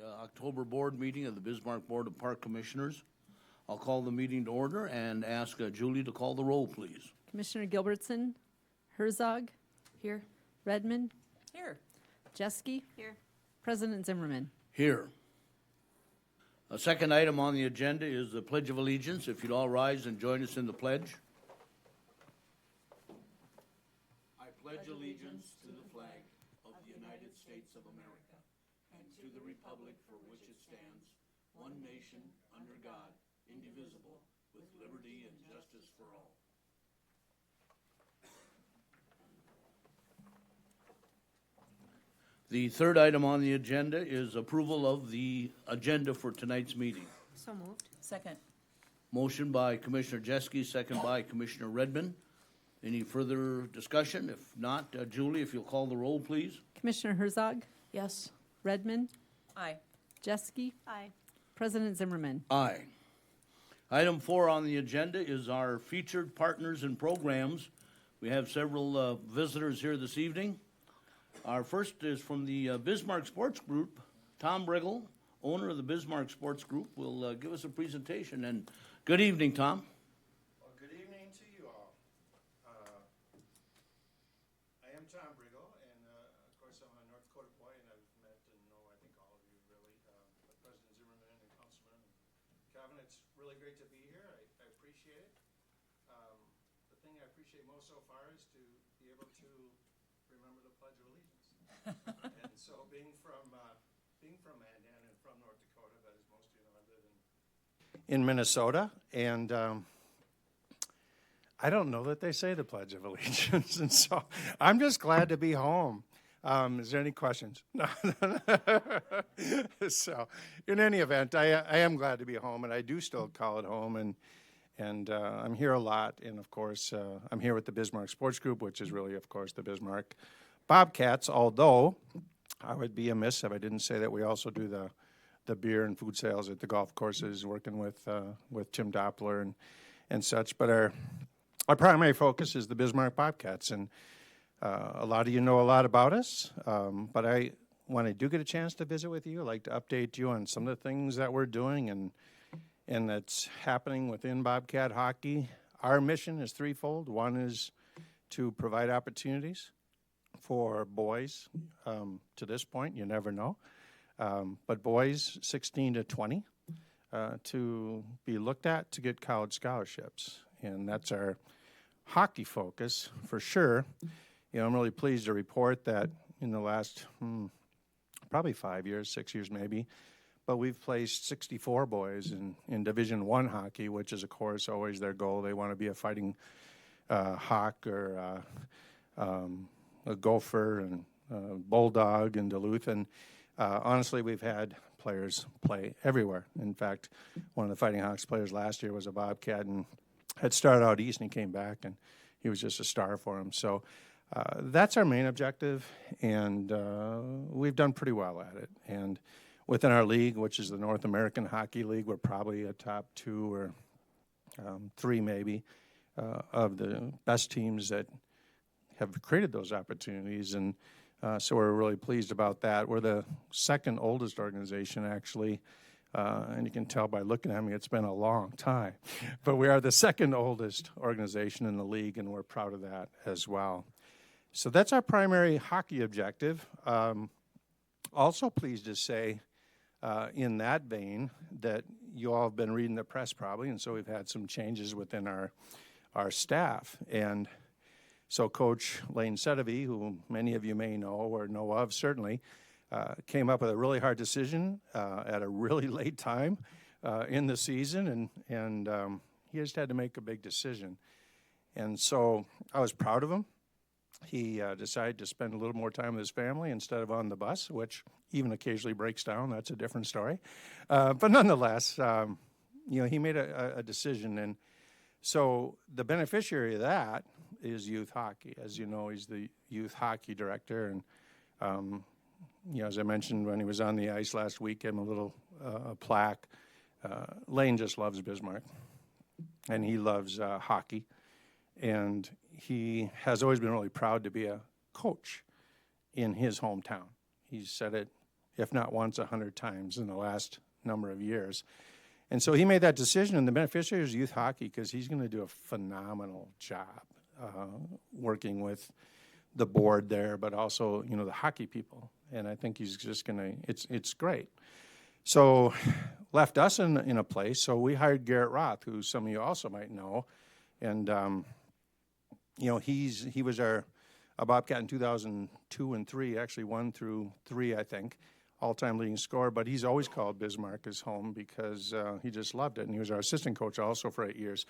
October board meeting of the Bismarck Board of Park Commissioners. I'll call the meeting to order and ask Julie to call the roll, please. Commissioner Gilbertson, Herzog. Here. Redmond. Here. Jeske. Here. President Zimmerman. Here. A second item on the agenda is the Pledge of Allegiance. If you'd all rise and join us in the pledge. I pledge allegiance to the flag of the United States of America and to the republic for which it stands, one nation, under God, indivisible, with liberty and justice for all. The third item on the agenda is approval of the agenda for tonight's meeting. So moved. Second. Motion by Commissioner Jeske, second by Commissioner Redmond. Any further discussion? If not, Julie, if you'll call the roll, please. Commissioner Herzog. Yes. Redmond. Aye. Jeske. Aye. President Zimmerman. Aye. Item 4 on the agenda is our featured partners and programs. We have several visitors here this evening. Our first is from the Bismarck Sports Group. Tom Briggle, owner of the Bismarck Sports Group, will give us a presentation. And good evening, Tom. Well, good evening to you all. I am Tom Briggle, and of course I'm a North Dakota boy, and I've met and know, I think, all of you really, President Zimmerman and Councilman and Kevin. It's really great to be here. I appreciate it. The thing I appreciate most so far is to be able to remember the Pledge of Allegiance. And so being from Mandan and from North Dakota, but as most of you know, I live in Minnesota, and I don't know that they say the Pledge of Allegiance, and so I'm just glad to be home. Is there any questions? No. So, in any event, I am glad to be home, and I do still call it home, and I'm here a lot, and of course, I'm here with the Bismarck Sports Group, which is really, of course, the Bismarck Bobcats, although I would be amiss if I didn't say that we also do the beer and food sales at the golf courses, working with Tim Doppler and such. But our primary focus is the Bismarck Bobcats, and a lot of you know a lot about us. But when I do get a chance to visit with you, I'd like to update you on some of the things that we're doing and that's happening within Bobcat hockey. Our mission is threefold. One is to provide opportunities for boys to this point, you never know, but boys 16 to 20 to be looked at to get college scholarships, and that's our hockey focus for sure. You know, I'm really pleased to report that in the last probably 5 years, 6 years maybe, but we've placed 64 boys in Division I hockey, which is, of course, always their goal. They want to be a fighting hawk or a gopher and bulldog in Duluth. And honestly, we've had players play everywhere. In fact, one of the Fighting Hawks players last year was a Bobcat and had started out east and he came back, and he was just a star for him. So that's our main objective, and we've done pretty well at it. And within our league, which is the North American Hockey League, we're probably a top 2 or 3 maybe of the best teams that have created those opportunities, and so we're really pleased about that. We're the second oldest organization, actually, and you can tell by looking at me, it's been a long time. But we are the second oldest organization in the league, and we're proud of that as well. So that's our primary hockey objective. Also pleased to say, in that vein, that you all have been reading the press probably, and so we've had some changes within our staff. And so Coach Lane Sedevy, who many of you may know or know of certainly, came up with a really hard decision at a really late time in the season, and he just had to make a big decision. And so I was proud of him. He decided to spend a little more time with his family instead of on the bus, which even occasionally breaks down. That's a different story. But nonetheless, he made a decision. And so the beneficiary of that is youth hockey. As you know, he's the youth hockey director. And, as I mentioned, when he was on the ice last week, gave him a little plaque. Lane just loves Bismarck, and he loves hockey. And he has always been really proud to be a coach in his hometown. He's said it if not once, 100 times in the last number of years. And so he made that decision, and the beneficiary is youth hockey because he's going to do a phenomenal job working with the board there, but also, you know, the hockey people. And I think he's just going to, it's great. So left us in a place, so we hired Garrett Roth, who some of you also might know. And, you know, he was a Bobcat in 2002 and 3, actually 1 through 3, I think, all-time leading scorer. But he's always called Bismarck his home because he just loved it. And he was our assistant coach also for 8 years.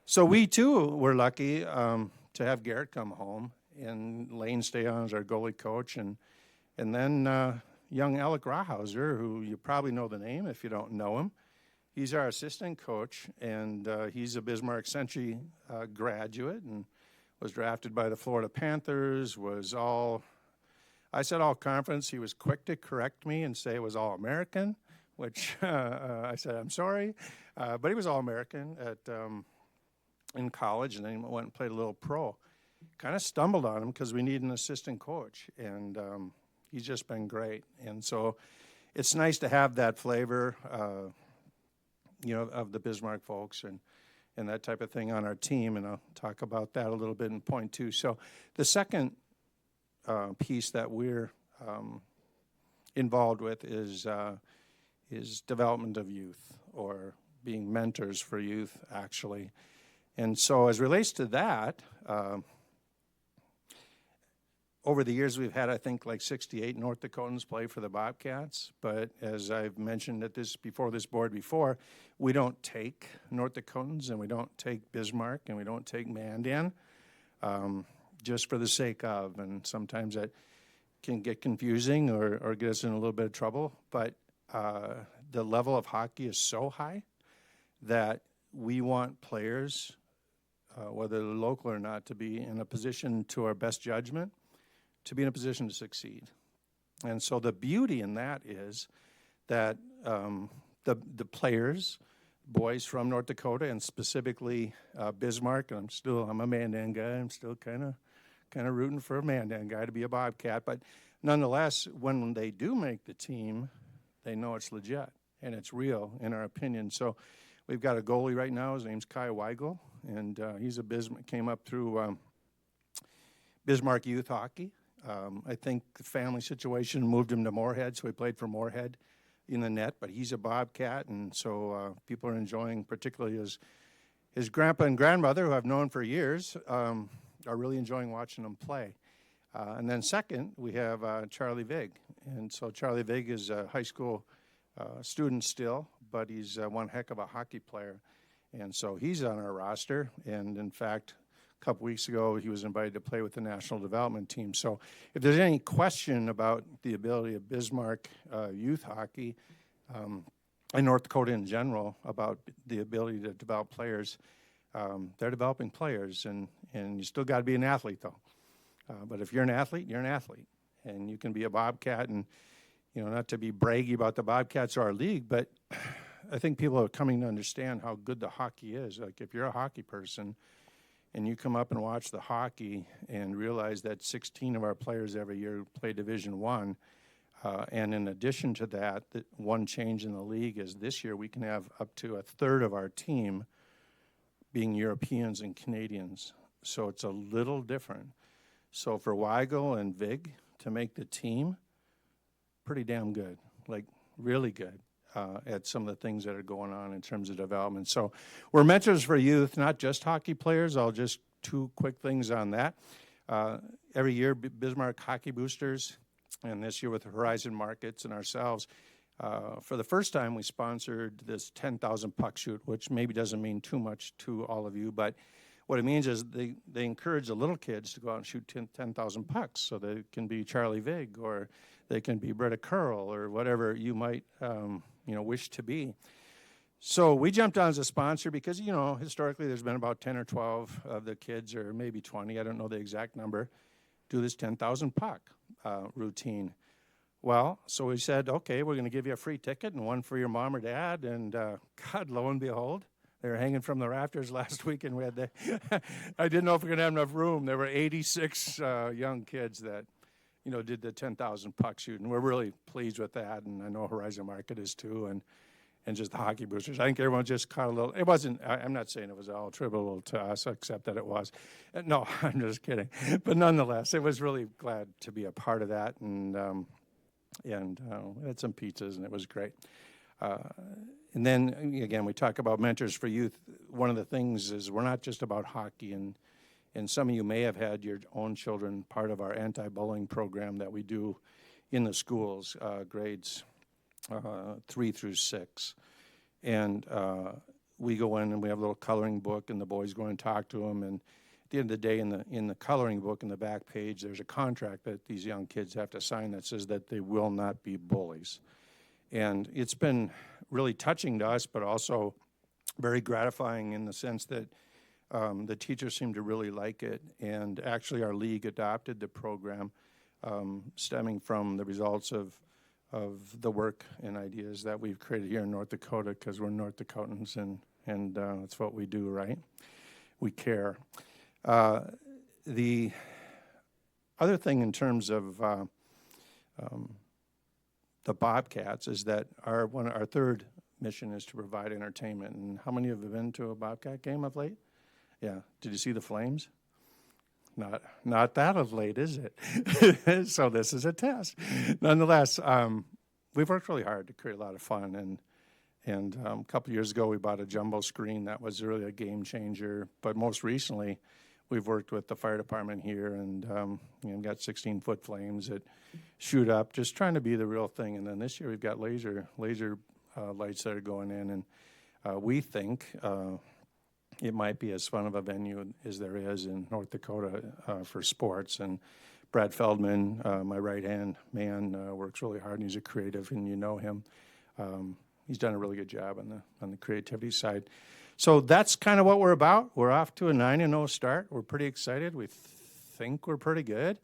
So we, too, were lucky to have Garrett come home and Lane stay on as our goalie coach. And then young Alec Rahauser, who you probably know the name if you don't know him. He's our assistant coach, and he's a Bismarck Century graduate and was drafted by the Florida Panthers, I said all conference. He was quick to correct me and say it was all American, which I said, I'm sorry. But he was all American in college, and then he went and played a little pro. Kind of stumbled on him because we need an assistant coach, and he's just been great. And so it's nice to have that flavor, you know, of the Bismarck folks and that type of thing on our team, and I'll talk about that a little bit in point 2. So the second piece that we're involved with is development of youth, or being mentors for youth, actually. And so as relates to that, over the years, we've had, I think, like 68 North Dakotans play for the Bobcats. But as I've mentioned before this board before, we don't take North Dakotans, and we don't take Bismarck, and we don't take Mandan, just for the sake of. And sometimes that can get confusing or get us in a little bit of trouble. But the level of hockey is so high that we want players, whether they're local or not, to be in a position, to our best judgment, to be in a position to succeed. And so the beauty in that is that the players, boys from North Dakota, and specifically Bismarck, and I'm a Mandan guy, I'm still kind of rooting for a Mandan guy to be a Bobcat, but nonetheless, when they do make the team, they know it's legit, and it's real, in our opinion. So we've got a goalie right now, his name's Kai Weigel, and he's came up through Bismarck youth hockey. I think the family situation moved him to Moorhead, so he played for Moorhead in the net, but he's a Bobcat, and so people are enjoying, particularly his grandpa and grandmother, who I've known for years, are really enjoying watching him play. And then second, we have Charlie Vig, and so Charlie Vig is a high school student still, but he's one heck of a hockey player, and so he's on our roster, and in fact, a couple weeks ago, he was invited to play with the national development team. So if there's any question about the ability of Bismarck youth hockey and North Dakota in general about the ability to develop players, they're developing players, and you still got to be an athlete, though. But if you're an athlete, you're an athlete. And you can be a Bobcat, and, you know, not to be braggy about the Bobcats or our league, but I think people are coming to understand how good the hockey is. Like, if you're a hockey person, and you come up and watch the hockey and realize that 16 of our players every year play Division I, and in addition to that, one change in the league is this year we can have up to a third of our team being Europeans and Canadians. So it's a little different. So for Weigel and Vig to make the team, pretty damn good, like really good. At some of the things that are going on in terms of development. So we're mentors for youth, not just hockey players. I'll just 2 quick things on that. Every year, Bismarck Hockey Boosters, and this year with Horizon Markets and ourselves, for the first time we sponsored this 10,000 puck shoot, which maybe doesn't mean too much to all of you, but what it means is they encourage the little kids to go out and shoot 10,000 pucks, so they can be Charlie Vig, or they can be Britta Curl, or whatever you might wish to be. So we jumped on as a sponsor because, you know, historically there's been about 10 or 12 of the kids, or maybe 20, I don't know the exact number, do this 10,000 puck routine. Well, so we said, okay, we're going to give you a free ticket and one for your mom or dad, and God, lo and behold, they were hanging from the rafters last week, and we had I didn't know if we were going to have enough room. There were 86 young kids that, did the 10,000 puck shoot, and we're really pleased with that. And I know Horizon Market is too, and just the hockey boosters. I think everyone just caught a little. It wasn't. I'm not saying it was all attributable to us, except that it was. No, I'm just kidding. But nonetheless, it was really glad to be a part of that, and we had some pizzas, and it was great. And then again, we talk about Mentors for Youth. One of the things is we're not just about hockey, and some of you may have had your own children part of our anti-bullying program that we do in the schools, grades 3 through 6. And we go in and we have a little coloring book, and the boys go and talk to them. And at the end of the day, in the coloring book, in the back page, there's a contract that these young kids have to sign that says that they will not be bullies. And it's been really touching to us, but also very gratifying in the sense that the teachers seem to really like it. And actually, our league adopted the program stemming from the results of the work and ideas that we've created here in North Dakota, because we're North Dakotans, and that's what we do, right? We care. The other thing in terms of the Bobcats is that our third mission is to provide entertainment. And how many have been to a Bobcat game of late? Yeah. Did you see the Flames? Not that of late, is it? So this is a test. Nonetheless, we've worked really hard to create a lot of fun. And a couple years ago, we bought a jumbo screen that was really a game changer. But most recently, we've worked with the fire department here, and got 16-foot flames that shoot up, just trying to be the real thing. And then this year, we've got laser lights that are going in, and we think it might be as fun of a venue as there is in North Dakota for sports. And Brad Feldman, my right-hand man, works really hard, and he's a creative, and you know him. He's done a really good job on the creativity side. So that's kind of what we're about. We're off to a 9-0 start. We're pretty excited. We think we're pretty good.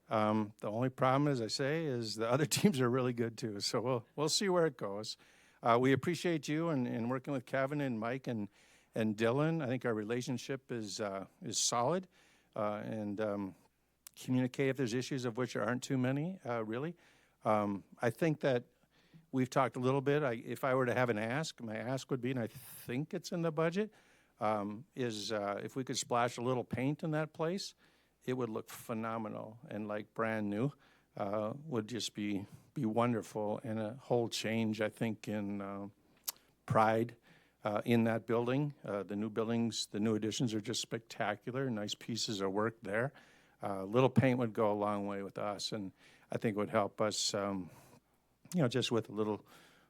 The only problem, as I say, is the other teams are really good too. So we'll see where it goes. We appreciate you and working with Kevin and Mike and Dylan. I think our relationship is solid, and communicate if there's issues, of which there aren't too many, really. I think that we've talked a little bit. If I were to have an ask, my ask would be, and I think it's in the budget, is if we could splash a little paint in that place, it would look phenomenal and like brand new. Would just be wonderful, and a whole change, I think, in pride in that building. The new buildings, the new additions are just spectacular. Nice pieces of work there. Little paint would go a long way with us, and I think would help us, just with a little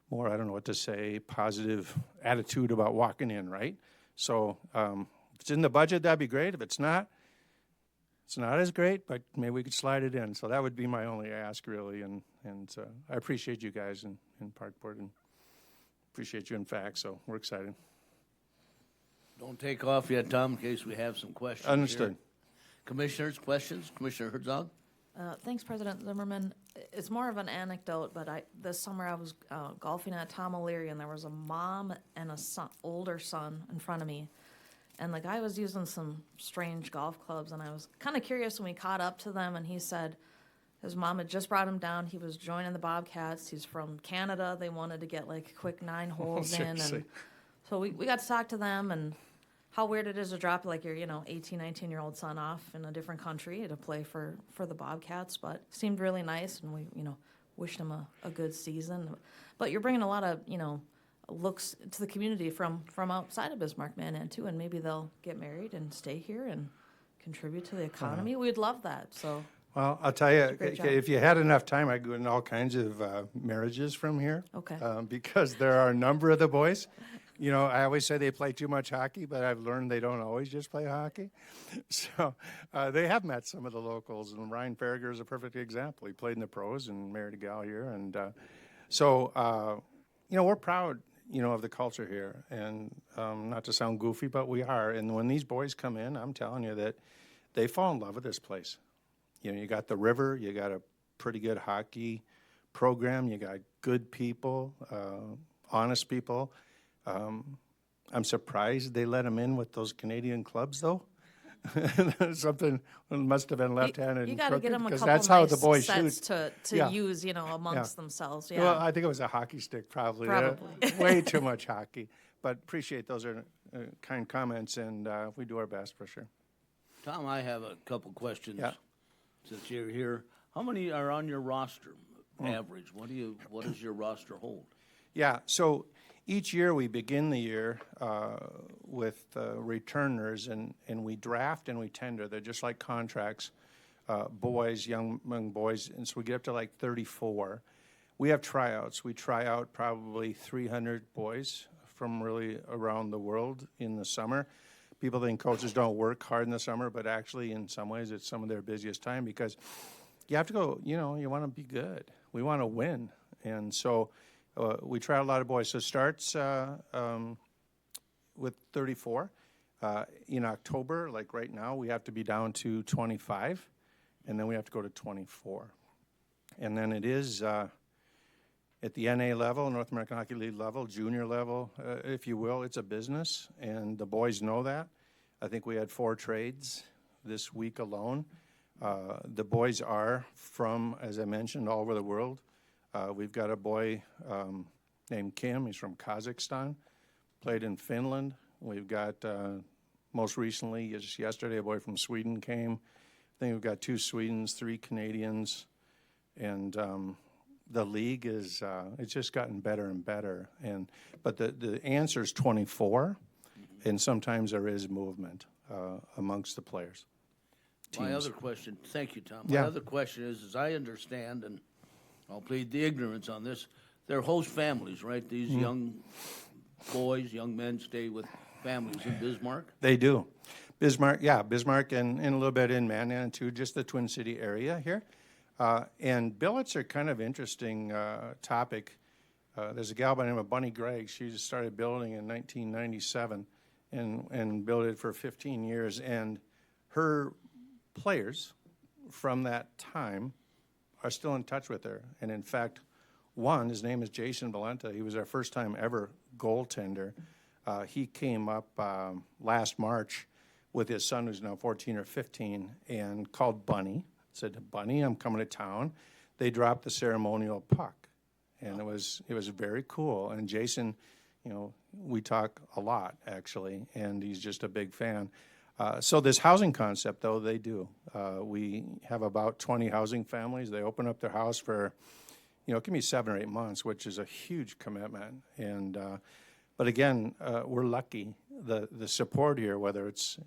more, I don't know what to say, positive attitude about walking in, right? So if it's in the budget, that'd be great. If it's not as great, but maybe we could slide it in. So that would be my only ask, really. And I appreciate you guys in Park Board, and appreciate you in fact, so we're excited. Don't take off yet, Tom, in case we have some questions. Understood. Here. Commissioners, questions? Commissioner Herzog? Thanks, President Zimmerman. It's more of an anecdote, but this summer I was golfing at Tom O'Leary, and there was a mom and a older son in front of me. And the guy was using some strange golf clubs, and I was kind of curious when we caught up to them, and he said his mom had just brought him down. He was joining the Bobcats. He's from Canada. They wanted to get like quick 9 holes in. And so we got to talk to them, and how weird it is to drop like your 18, 19-year-old son off in a different country to play for the Bobcats. But it seemed really nice, and we wished him a good season. But you're bringing a lot of looks to the community from outside of Bismarck, Mandan too, and maybe they'll get married and stay here and contribute to the economy. We'd love that. So. Well, I'll tell you, Great job. if you had enough time, I'd go in all kinds of marriages from here. Okay. Because there are a number of the boys. I always say they play too much hockey, but I've learned they don't always just play hockey. So they have met some of the locals, and Ryan Farragher is a perfect example. He played in the pros and married a gal here. And we're proud, of the culture here. And not to sound goofy, but we are. And when these boys come in, I'm telling you that they fall in love with this place. You got the river, you got a pretty good hockey program, you got good people, honest people. I'm surprised they let them in with those Canadian clubs, though. Something must have been left-handed. You got to get them a because couple that's how nice the boys sets shoot. to Yeah. use, amongst themselves. Yeah. Well, I think it was a hockey stick, probably. Probably. Way too much hockey. But appreciate those are kind comments, and we do our best for sure. Tom, I have a couple questions. Yeah. Since you're here, how many are on your roster, average? What does your roster hold? Yeah, so each year we begin the year with returners, and we draft and we tender. They're just like contracts, boys, young boys, and so we get up to like 34. We have tryouts. We try out probably 300 boys from really around the world in the summer. People think coaches don't work hard in the summer, but actually in some ways it's some of their busiest time because you have to go, you want to be good. We want to win. And so we try out a lot of boys. So it starts with 34. In October, like right now, we have to be down to 25, and then we have to go to 24. And then it is at the NA level, North American Hockey League level, junior level, if you will. It's a business, and the boys know that. I think we had 4 trades this week alone. The boys are from, as I mentioned, all over the world. We've got a boy named Kim. He's from Kazakhstan, played in Finland. We've got, most recently, just yesterday, a boy from Sweden came. I think we've got 2 Swedens, 3 Canadians, and the league is it's just gotten better and better. But the answer is 24, and sometimes there is movement amongst the players. My Teams. other question, thank you, Tom. Yeah. My other question is, as I understand, and I'll plead the ignorance on this, they're host families, right? These young boys, young men stay with families in Bismarck? They do. Bismarck and a little bit in Mandan too, just the Twin City area here. And billets are kind of interesting topic. There's a gal by the name of Bunny Gregg. She just started building in 1997 and built it for 15 years. And her players from that time are still in touch with her. And in fact, one, his name is Jason Valenta. He was our first time ever goaltender. He came up last March with his son, who's now 14 or 15, and called Bunny. Said, Bunny, I'm coming to town. They dropped the ceremonial puck. And it was very cool. And Jason, we talk a lot, actually, and he's just a big fan. So this housing concept, though, they do. We have about 20 housing families. They open up their house for, it can be 7 or 8 months, which is a huge commitment. And but again, we're lucky. The support here, whether it's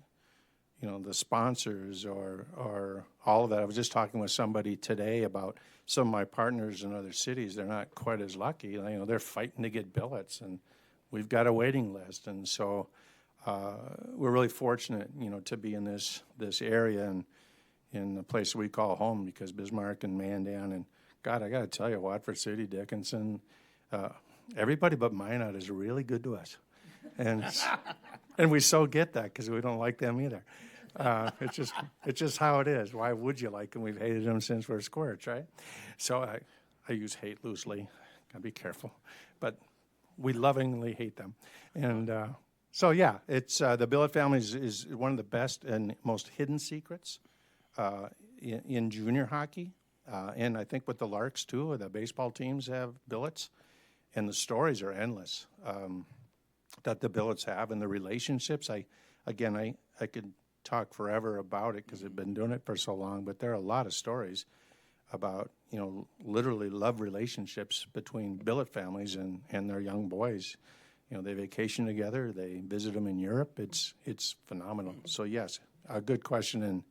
the sponsors or all of that. I was just talking with somebody today about some of my partners in other cities. They're not quite as lucky. They're fighting to get billets, and we've got a waiting list. And so we're really fortunate, to be in this area and in the place we call home, because Bismarck and Mandan and God, I got to tell you, Watford City, Dickinson, everybody but Minot is really good to us, and we so get that because we don't like them either. It's just how it is. Why would you like them? We've hated them since we're squirts, right? So I use hate loosely. Gotta be careful, but we lovingly hate them. And so yeah, it's the billet family is one of the best and most hidden secrets in junior hockey, and I think with the Larks too. The baseball teams have billets, and the stories are endless that the billets have, and the relationships. I could talk forever about it because I've been doing it for so long, but there are a lot of stories about, literally love relationships between billet families and their young boys. They vacation together, they visit them in Europe. It's phenomenal. So yes, a good question,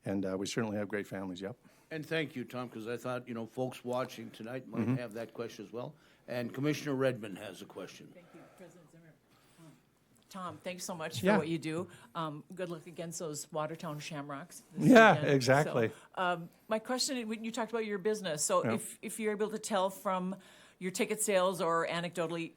and we certainly have great families, yep. And thank you, Tom, because I thought, folks watching tonight might have that question as well. And Commissioner Redmond has a question. Thank you, President Zimmer. Tom, thanks so much for Yeah. what you do. Good luck against those Watertown Shamrocks. Yeah, weekend. exactly. So, my question, when you talked about your business, so Yeah. if you're able to tell from your ticket sales or anecdotally,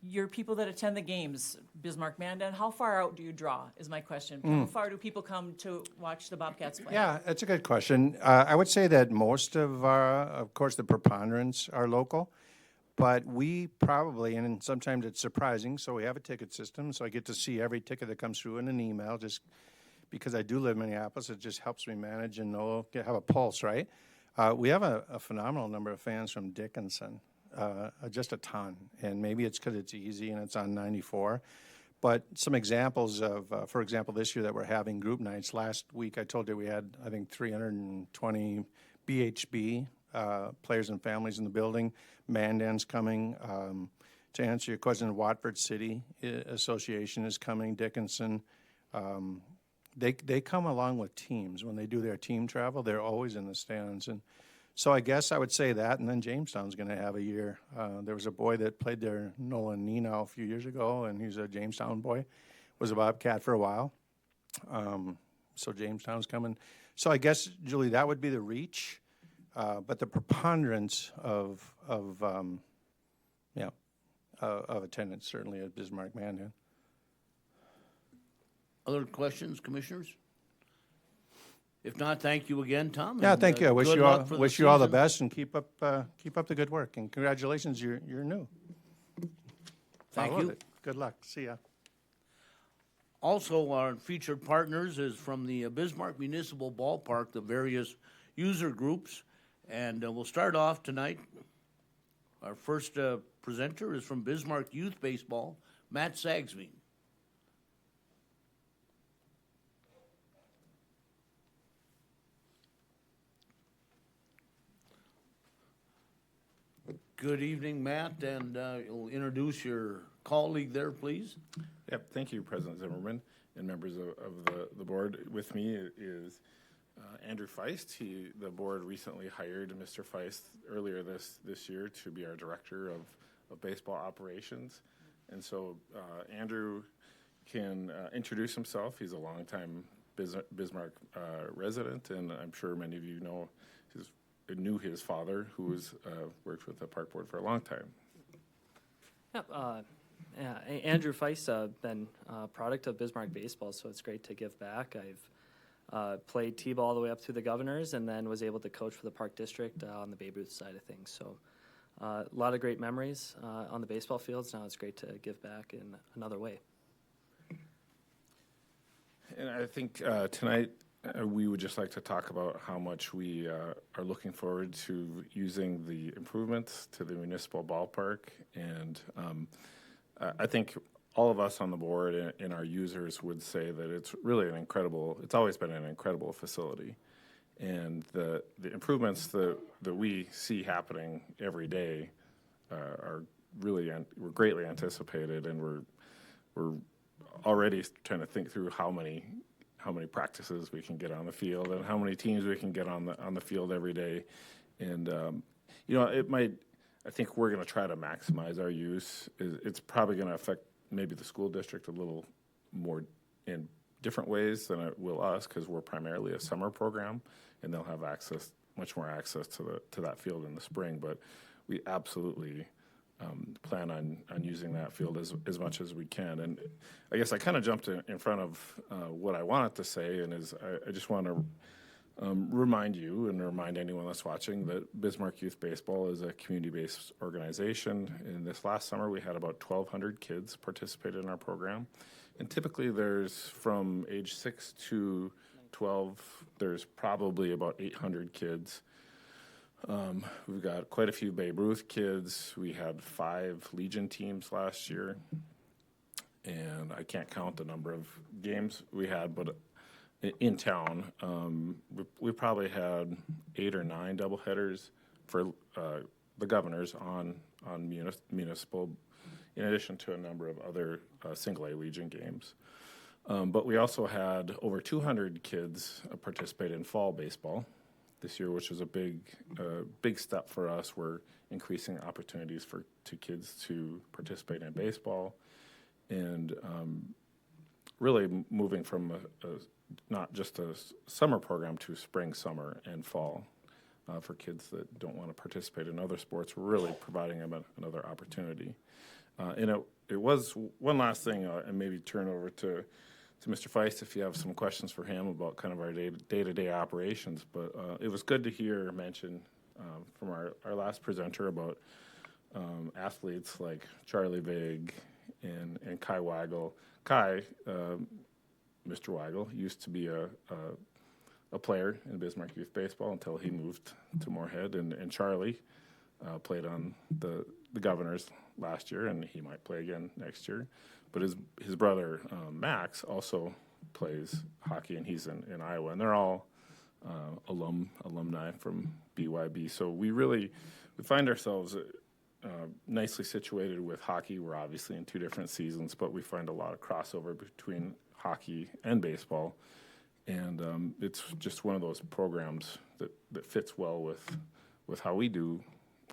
your people that attend the games, Bismarck, Mandan, how far out do you draw, is my question. How far do people come to watch the Bobcats play? Yeah, that's a good question. I would say that most of course, the preponderance are local, but we probably, and sometimes it's surprising, so we have a ticket system, so I get to see every ticket that comes through in an email. Just because I do live in Minneapolis, it just helps me manage and have a pulse, right? We have a phenomenal number of fans from Dickinson, just a ton. And maybe it's because it's easy and it's on 94. But some examples of, for example, this year that we're having group nights. Last week I told you we had, I think, 320 BHB players and families in the building. Mandan's coming. To answer your question, Watford City Association is coming. Dickinson. They come along with teams. When they do their team travel, they're always in the stands. And so I guess I would say that, and then Jamestown's going to have a year. There was a boy that played there, Nolan Nino, a few years ago, and he's a Jamestown boy. Was a Bobcat for a while. So Jamestown's coming. So I guess, Julie, that would be the reach. But the preponderance of attendance certainly at Bismarck Mandan. Other questions, commissioners? If not, thank you again, Tom. Yeah, and, thank you. I wish good you all luck for wish you all the season. best and keep up the good work. And congratulations, you're new. Thank Follow you. it. Good luck. See ya. Also, our featured partners is from the Bismarck Municipal Ballpark, the various user groups. And we'll start off tonight. Our first presenter is from Bismarck Youth Baseball, Matt Sagsby. Good evening, Matt, and you'll introduce your colleague there, please. Yep, thank you, President Zimmerman and members of the board. With me is Andrew Feist. The board recently hired Mr. Feist earlier this year to be our director of baseball operations. And so Andrew can introduce himself. He's a longtime Bismarck resident, and I'm sure many of you knew his father, who was worked with the park board for a long time. Yep. Andrew Feist, been a product of Bismarck baseball, so it's great to give back. I've played T-ball all the way up through the Governors, and then was able to coach for the Park District on the Babe Ruth side of things. So a lot of great memories on the baseball fields. Now it's great to give back in another way. And I think tonight we would just like to talk about how much we are looking forward to using the improvements to the municipal ballpark. And I think all of us on the board and our users would say that it's really it's always been an incredible facility. And the improvements that we see happening every day are really, we're greatly anticipated, and we're already trying to think through how many practices we can get on the field and how many teams we can get on the field every day. And I think we're going to try to maximize our use. It's probably going to affect maybe the school district a little more in different ways than it will us, because we're primarily a summer program, and they'll have much more access to that field in the spring. But we absolutely plan on using that field as much as we can. And I guess I kind of jumped in front of what I wanted to say, and I just want to remind you and remind anyone that's watching that Bismarck Youth Baseball is a community-based organization. And this last summer we had about 1,200 kids participate in our program. And typically there's from age 6 to 12, there's probably about 800 kids. We've got quite a few Babe Ruth kids. We had 5 Legion teams last year, and I can't count the number of games we had, but in town, we probably had 8 or 9 doubleheaders for the Governors on municipal, in addition to a number of other single-A Legion games. But we also had over 200 kids participate in fall baseball this year, which was a big step for us. We're increasing opportunities to kids to participate in baseball, and really moving from not just a summer program to spring, summer, and fall for kids that don't want to participate in other sports. We're really providing them another opportunity. And it was one last thing, and maybe turn over to Mr. Feist if you have some questions for him about kind of our day-to-day operations. But it was good to hear mention from our last presenter about athletes like Charlie Big and Kai Wagle. Kai Mr. Weigel used to be a player in Bismarck Youth Baseball until he moved to Moorhead, and Charlie played on the Governors last year, and he might play again next year. But his brother Max also plays hockey, and he's in Iowa, and they're all alumni from BYB. So we find ourselves nicely situated with hockey. We're obviously in two different seasons, but we find a lot of crossover between hockey and baseball, and it's just one of those programs that fits well with how we do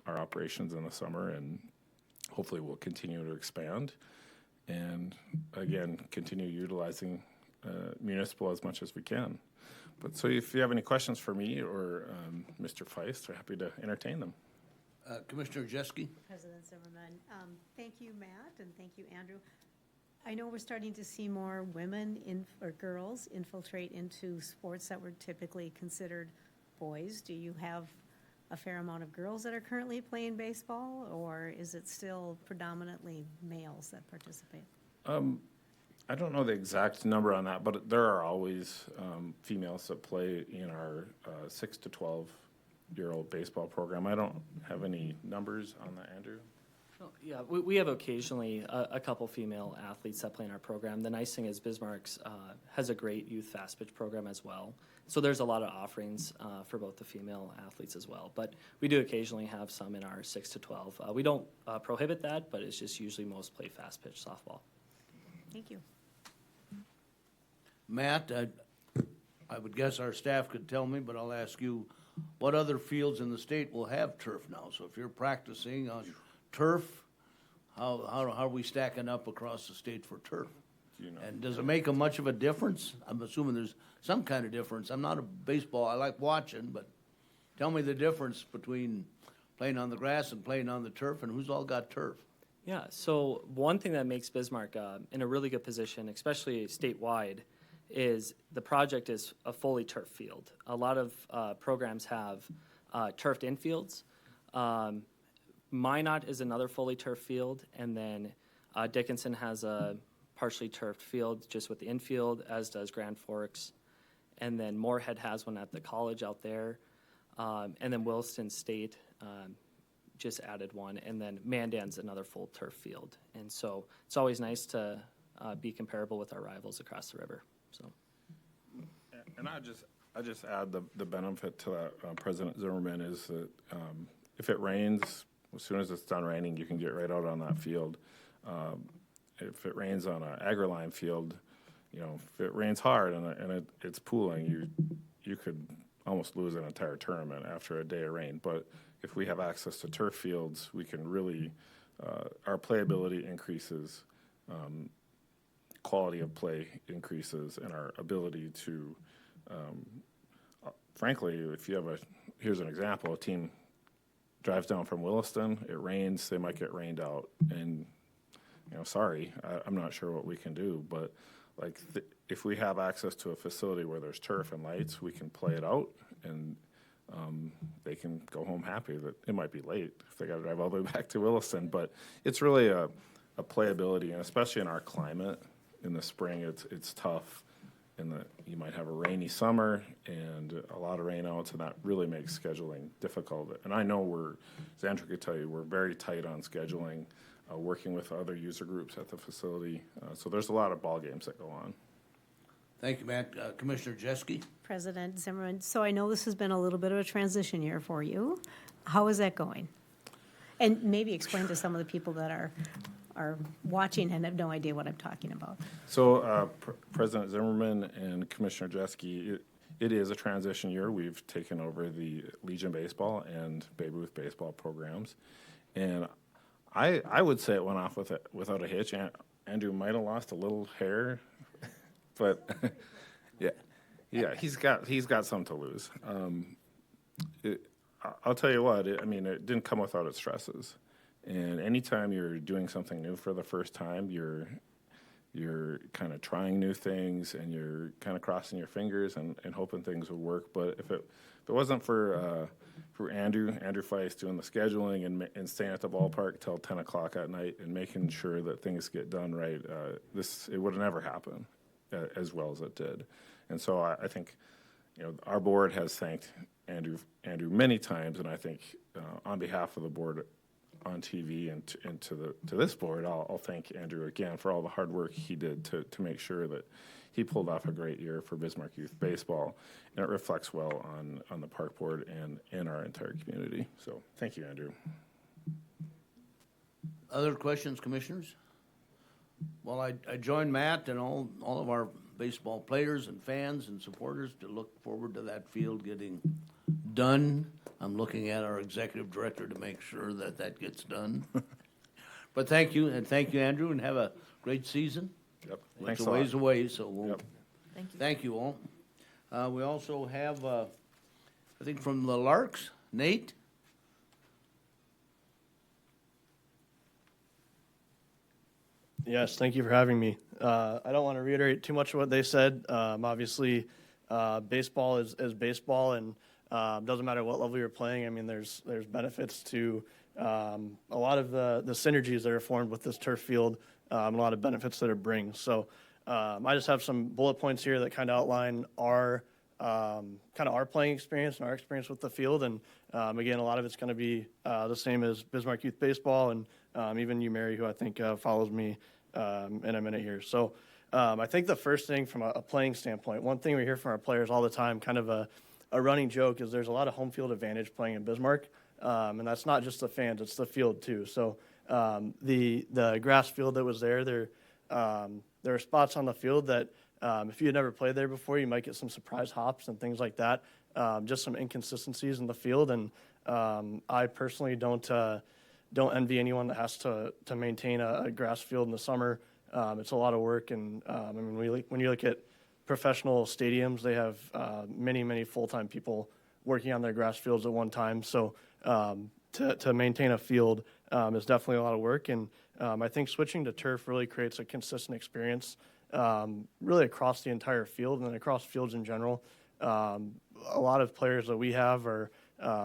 our operations in the summer, and hopefully we'll continue to expand and again continue utilizing municipal as much as we can. But so if you have any questions for me or Mr. Feist, we're happy to entertain them. Commissioner Jeske? President Zimmerman. Thank you, Matt, and thank you, Andrew. I know we're starting to see more women or girls infiltrate into sports that were typically considered boys. Do you have a fair amount of girls that are currently playing baseball, or is it still predominantly males that participate? I don't know the exact number on that, but there are always females that play in our 6 to 12-year-old baseball program. I don't have any numbers on that, Andrew. Oh, yeah, we have occasionally a couple female athletes that play in our program. The nice thing is Bismarck's has a great youth fast pitch program as well. So there's a lot of offerings for both the female athletes as well. But we do occasionally have some in our 6 to 12. We don't prohibit that, but it's just usually most play fast pitch softball. Thank you. Matt, I would guess our staff could tell me, but I'll ask you, what other fields in the state will have turf now? So if you're practicing on turf, how are we stacking up across the state for turf? Do you know? And does it make much of a difference? I'm assuming there's some kind of difference. I'm not a baseball, I like watching, but tell me the difference between playing on the grass and playing on the turf, and who's all got turf? Yeah, so one thing that makes Bismarck in a really good position, especially statewide, is the project is a fully turf field. A lot of programs have turfed infields. Minot is another fully turf field, and then Dickinson has a partially turfed field just with the infield, as does Grand Forks. And then Moorhead has one at the college out there. And then Williston State just added one. And then Mandan's another full turf field. And so it's always nice to be comparable with our rivals across the river. So, And I just add the benefit to that, President Zimmerman, is that if it rains, as soon as it's done raining, you can get right out on that field. If it rains on an agri-line field, if it rains hard and it's pooling, you could almost lose an entire tournament after a day of rain. But if we have access to turf fields, we can really, our playability increases, quality of play increases, and our ability to, frankly, if you have here's an example, a team drives down from Williston, it rains, they might get rained out, and, sorry, I'm not sure what we can do, but if we have access to a facility where there's turf and lights, we can play it out, and they can go home happy. That it might be late if they got to drive all the way back to Williston, but it's really a playability, and especially in our climate. In the spring, it's tough. You might have a rainy summer and a lot of rainouts, and that really makes scheduling difficult. And I know as Andrew could tell you, we're very tight on scheduling, working with other user groups at the facility. So there's a lot of ball games that go on. Thank you, Matt. Commissioner Jeske? President Zimmerman, so I know this has been a little bit of a transition year for you. How is that going? And maybe explain to some of the people that are watching and have no idea what I'm talking about. So President Zimmerman and Commissioner Jeske, it is a transition year. We've taken over the Legion Baseball and Babe Ruth Baseball programs. And I would say it went off without a hitch. Andrew might have lost a little hair, but yeah, he's got some to lose. I'll tell you what, it didn't come without its stresses. And anytime you're doing something new for the first time, you're kind of trying new things, and you're kind of crossing your fingers and hoping things would work. But if it wasn't for Andrew Feist doing the scheduling and staying at the ballpark till 10 o'clock at night and making sure that things get done right, it would have never happened. as well as it did. And so I think, our board has thanked Andrew many times, and I think on behalf of the board on TV and to this board, I'll thank Andrew again for all the hard work he did to make sure that he pulled off a great year for Bismarck Youth Baseball, and it reflects well on the park board and in our entire community. So thank you, Andrew. Other questions, commissioners? Well, I join Matt and all of our baseball players and fans and supporters to look forward to that field getting done. I'm looking at our executive director to make sure that gets done. But thank you, and thank you, Andrew, and have a great season. Yep. It's Thanks a a lot. ways away, so we'll, Yep. Thank you. thank you all. We also have, I think from the Larks, Nate? Yes, thank you for having me. I don't want to reiterate too much of what they said. Obviously, baseball is baseball, and doesn't matter what level you're playing. I mean, there's benefits to a lot of the synergies that are formed with this turf field, and a lot of benefits that it brings. So I just have some bullet points here that kind of outline our playing experience and our experience with the field. And again, a lot of it's going to be the same as Bismarck Youth Baseball, and even you, Mary, who I think follows me in a minute here. So I think the first thing from a playing standpoint, one thing we hear from our players all the time, kind of a running joke, is there's a lot of home field advantage playing in Bismarck. And that's not just the fans, it's the field too. So the grass field that was there are spots on the field that if you had never played there before, you might get some surprise hops and things like that. Just some inconsistencies in the field. And I personally don't envy anyone that has to maintain a grass field in the summer. It's a lot of work. And I mean, when you look at professional stadiums, they have many full-time people working on their grass fields at one time. So to maintain a field is definitely a lot of work. And I think switching to turf really creates a consistent experience really across the entire field and across fields in general. A lot of players that we have are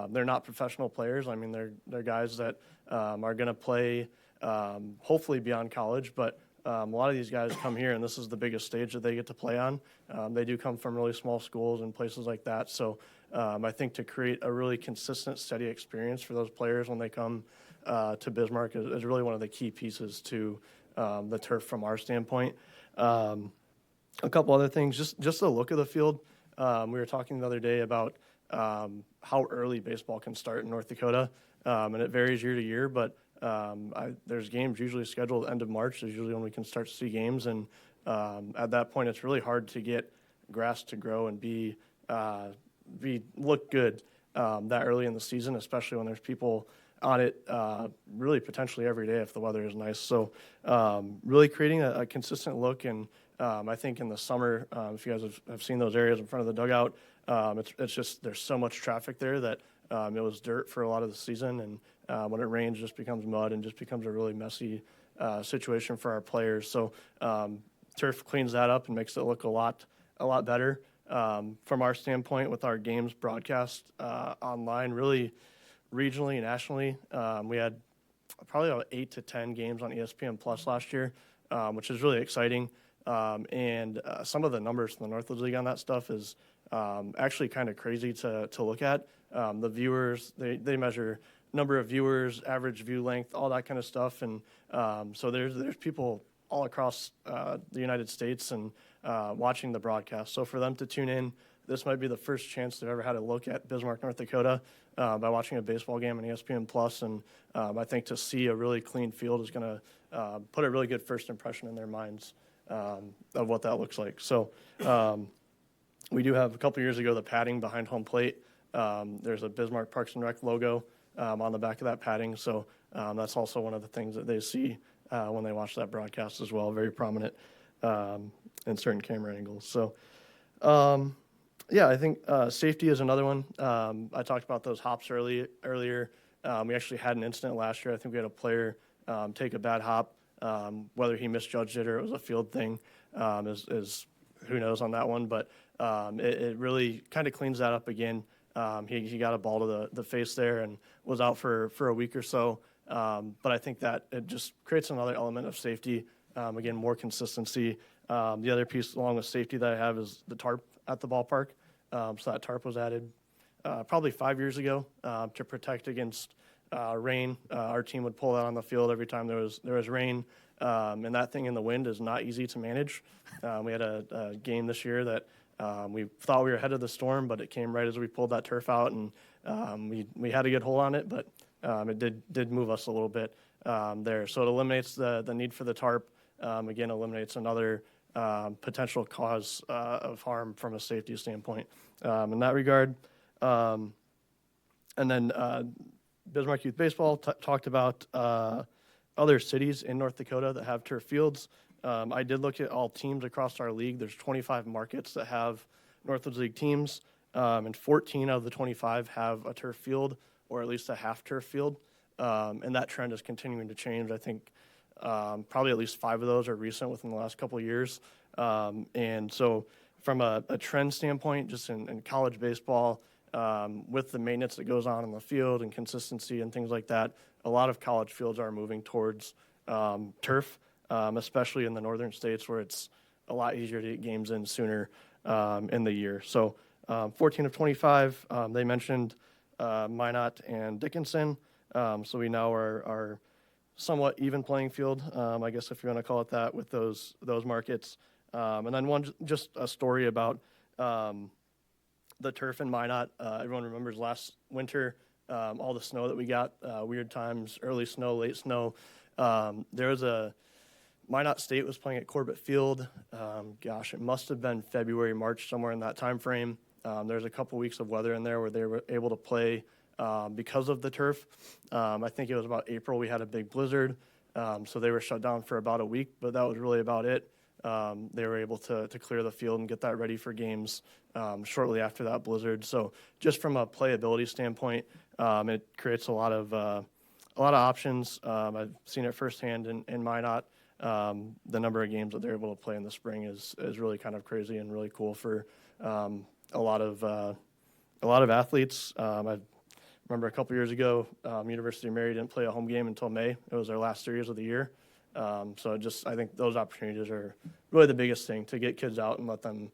they're not professional players. I mean, they're guys that are going to play hopefully beyond college, but a lot of these guys come here, and this is the biggest stage that they get to play on. They do come from really small schools and places like that. So I think to create a really consistent, steady experience for those players when they come to Bismarck is really one of the key pieces to the turf from our standpoint. A couple other things, just the look of the field. We were talking the other day about how early baseball can start in North Dakota, and it varies year to year, but there's games usually scheduled end of March is usually when we can start to see games, and at that point it's really hard to get grass to grow and look good that early in the season, especially when there's people on it really potentially every day if the weather is nice. So really creating a consistent look, and I think in the summer, if you guys have seen those areas in front of the dugout, it's just there's so much traffic there that it was dirt for a lot of the season, and when it rains, it just becomes mud and just becomes a really messy situation for our players. So turf cleans that up and makes it look a lot better. From our standpoint, with our games broadcast online, really regionally, nationally, we had probably about 8 to 10 games on ESPN Plus last year, which is really exciting. And some of the numbers from the Northwoods League on that stuff is actually kind of crazy to look at. The viewers, they measure number of viewers, average view length, all that kind of stuff. And so there's people all across the United States and watching the broadcast. So for them to tune in, this might be the first chance they've ever had a look at Bismarck, North Dakota by watching a baseball game on ESPN Plus. And I think to see a really clean field is going to put a really good first impression in their minds of what that looks like. So we do have, a couple years ago, the padding behind home plate. There's a Bismarck Parks and Rec logo on the back of that padding. So that's also one of the things that they see when they watch that broadcast as well, very prominent in certain camera angles. So yeah, I think safety is another one. I talked about those hops earlier. We actually had an incident last year. I think we had a player take a bad hop. Whether he misjudged it or it was a field thing is who knows on that one. But it really kind of cleans that up again. He got a ball to the face there and was out for a week or so. But I think that it just creates another element of safety. Again, more consistency. The other piece, along with safety, that I have is the tarp at the ballpark. So that tarp was added probably 5 years ago to protect against rain. Our team would pull that on the field every time there was rain, and that thing in the wind is not easy to manage. We had a game this year that we thought we were ahead of the storm, but it came right as we pulled that turf out, and we had a good hold on it, but it did move us a little bit there. So it eliminates the need for the tarp. Again, eliminates another potential cause of harm from a safety standpoint in that regard. And then Bismarck Youth Baseball talked about other cities in North Dakota that have turf fields. I did look at all teams across our league. There's 25 markets that have Northwoods League teams, and 14 out of the 25 have a turf field or at least a half turf field. And that trend is continuing to change. I think probably at least 5 of those are recent within the last couple of years. And so from a trend standpoint, just in college baseball, with the maintenance that goes on in the field and consistency and things like that, a lot of college fields are moving towards turf, especially in the northern states where it's a lot easier to get games in sooner in the year. So 14 of 25, they mentioned Minot and Dickinson. So we now are somewhat even playing field, I guess if you want to call it that, with those markets. And then just a story about the turf in Minot. Everyone remembers last winter, all the snow that we got, weird times, early snow, late snow. There was Minot State was playing at Corbett Field. It must have been February, March, somewhere in that time frame. There's a couple weeks of weather in there where they were able to play because of the turf. I think it was about April we had a big blizzard, so they were shut down for about a week, but that was really about it. They were able to clear the field and get that ready for games shortly after that blizzard. So just from a playability standpoint, it creates a lot of options. I've seen it firsthand in Minot. The number of games that they're able to play in the spring is really kind of crazy and really cool for a lot of athletes. I remember a couple years ago, University of Mary didn't play a home game until May. It was their last series of the year. So I think those opportunities are really the biggest thing, to get kids out and let them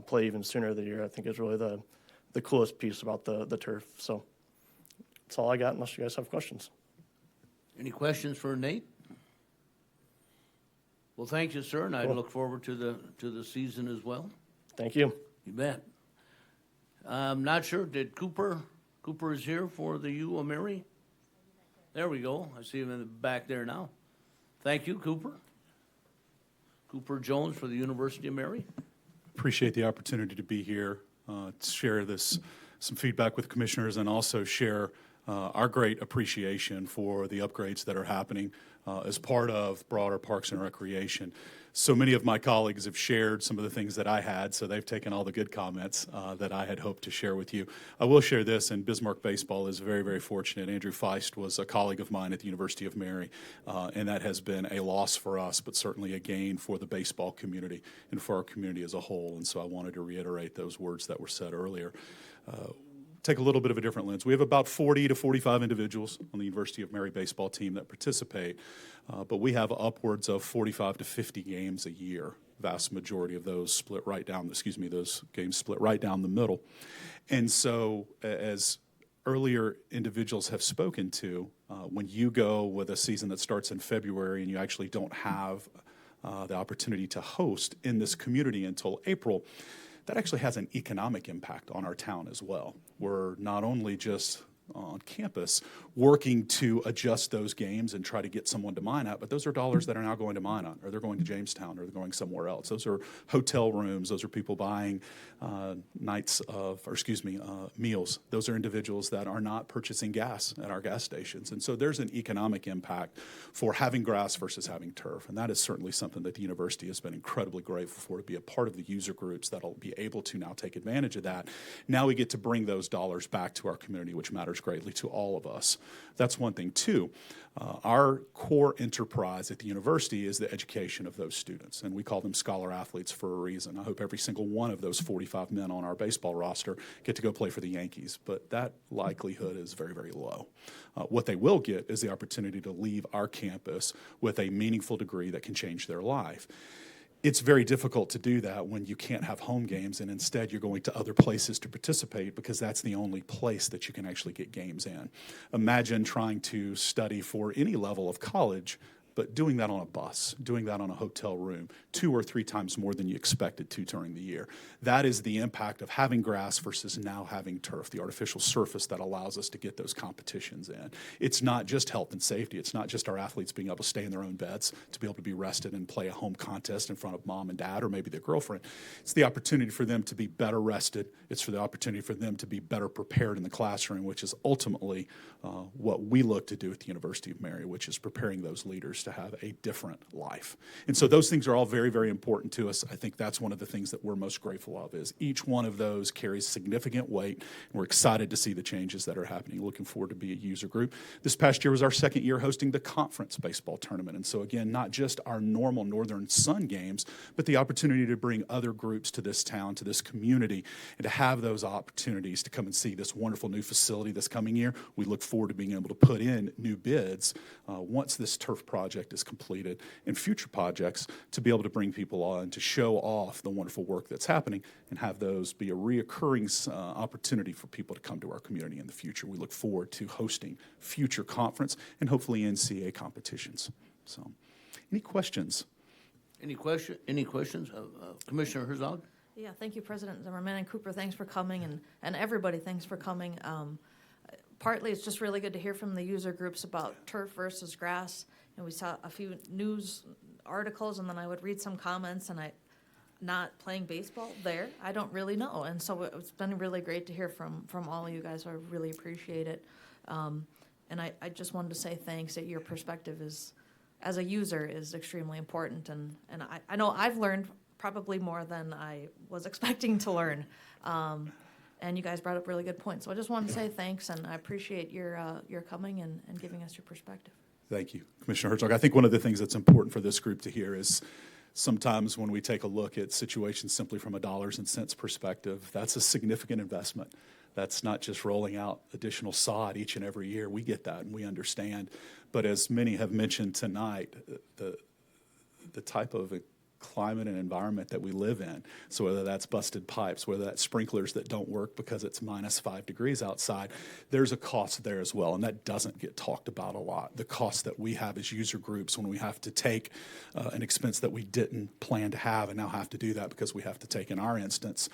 play even sooner of the year. I think is really the coolest piece about the turf. So that's all I got, unless you guys have questions. Any questions for Nate? Well, thank you, sir, and I look forward to the season as well. Thank you. You bet. I'm not sure, did Cooper is here for the U of Mary? There we go. I see him in the back there now. Thank you, Cooper. Cooper Jones for the University of Mary. Appreciate the opportunity to be here, to share some feedback with commissioners, and also share our great appreciation for the upgrades that are happening as part of broader Parks and Recreation. So many of my colleagues have shared some of the things that I had, so they've taken all the good comments that I had hoped to share with you. I will share this, and Bismarck Baseball is very, very fortunate. Andrew Feist was a colleague of mine at the University of Mary, and that has been a loss for us, but certainly a gain for the baseball community and for our community as a whole. And so I wanted to reiterate those words that were said earlier. Take a little bit of a different lens. We have about 40 to 45 individuals on the University of Mary baseball team that participate, but we have upwards of 45 to 50 games a year. Vast majority of those those games split right down the middle. And so, as earlier individuals have spoken to, when you go with a season that starts in February and you actually don't have the opportunity to host in this community until April, that actually has an economic impact on our town as well. We're not only just on campus working to adjust those games and try to get someone to Minot, but those are dollars that are now going to Minot, or they're going to Jamestown, or they're going somewhere else. Those are hotel rooms. Those are people buying meals. Those are individuals that are not purchasing gas at our gas stations. And so there's an economic impact for having grass versus having turf. And that is certainly something that the university has been incredibly grateful for, to be a part of the user groups that'll be able to now take advantage of that. Now we get to bring those dollars back to our community, which matters greatly to all of us. That's one thing. Two, our core enterprise at the university is the education of those students, and we call them scholar athletes for a reason. I hope every single one of those 45 men on our baseball roster get to go play for the Yankees, but that likelihood is very, very low. What they will get is the opportunity to leave our campus with a meaningful degree that can change their life. it's very difficult to do that when you can't have home games and instead you're going to other places to participate because that's the only place that you can actually get games in. Imagine trying to study for any level of college, but doing that on a bus, doing that on a hotel room, 2 or 3 times more than you expected to during the year. That is the impact of having grass versus now having turf, the artificial surface that allows us to get those competitions in. It's not just health and safety. It's not just our athletes being able to stay in their own beds, to be able to be rested and play a home contest in front of mom and dad or maybe their girlfriend. It's the opportunity for them to be better rested. It's for the opportunity for them to be better prepared in the classroom, which is ultimately what we look to do at the University of Mary, which is preparing those leaders to have a different life. And so those things are all very, very important to us. I think that's one of the things that we're most grateful of is each one of those carries significant weight. And we're excited to see the changes that are happening. Looking forward to be a user group. This past year was our second year hosting the conference baseball tournament. And so again, not just our normal Northern Sun games, but the opportunity to bring other groups to this town, to this community, and to have those opportunities to come and see this wonderful new facility this coming year. We look forward to being able to put in new bids once this turf project is completed and future projects to be able to bring people on to show off the wonderful work that's happening and have those be a reoccurring opportunity for people to come to our community in the future. We look forward to hosting future conference and hopefully NCAA competitions. So, any questions? Any questions? Commissioner Herzog? Yeah, thank you, President Zimmerman and Cooper. Thanks for coming, and everybody, thanks for coming. Partly, it's just really good to hear from the user groups about turf versus grass. And we saw a few news articles, and then I would read some comments, and not playing baseball there, I don't really know. And so it's been really great to hear from all of you guys. I really appreciate it. And I just wanted to say thanks that your perspective is, as a user, is extremely important. And I know I've learned probably more than I was expecting to learn. And you guys brought up really good points. So I just wanted to say thanks, and I appreciate your coming and giving us your perspective. Thank you, Commissioner Herzog. I think one of the things that's important for this group to hear is sometimes when we take a look at situations simply from a dollars and cents perspective, that's a significant investment. That's not just rolling out additional sod each and every year. We get that and we understand. But as many have mentioned tonight, the type of climate and environment that we live in. So whether that's busted pipes, whether that's sprinklers that don't work because it's -5 degrees outside, there's a cost there as well, and that doesn't get talked about a lot. The cost that we have as user groups when we have to take an expense that we didn't plan to have and now have to do that because we have to take, in our instance,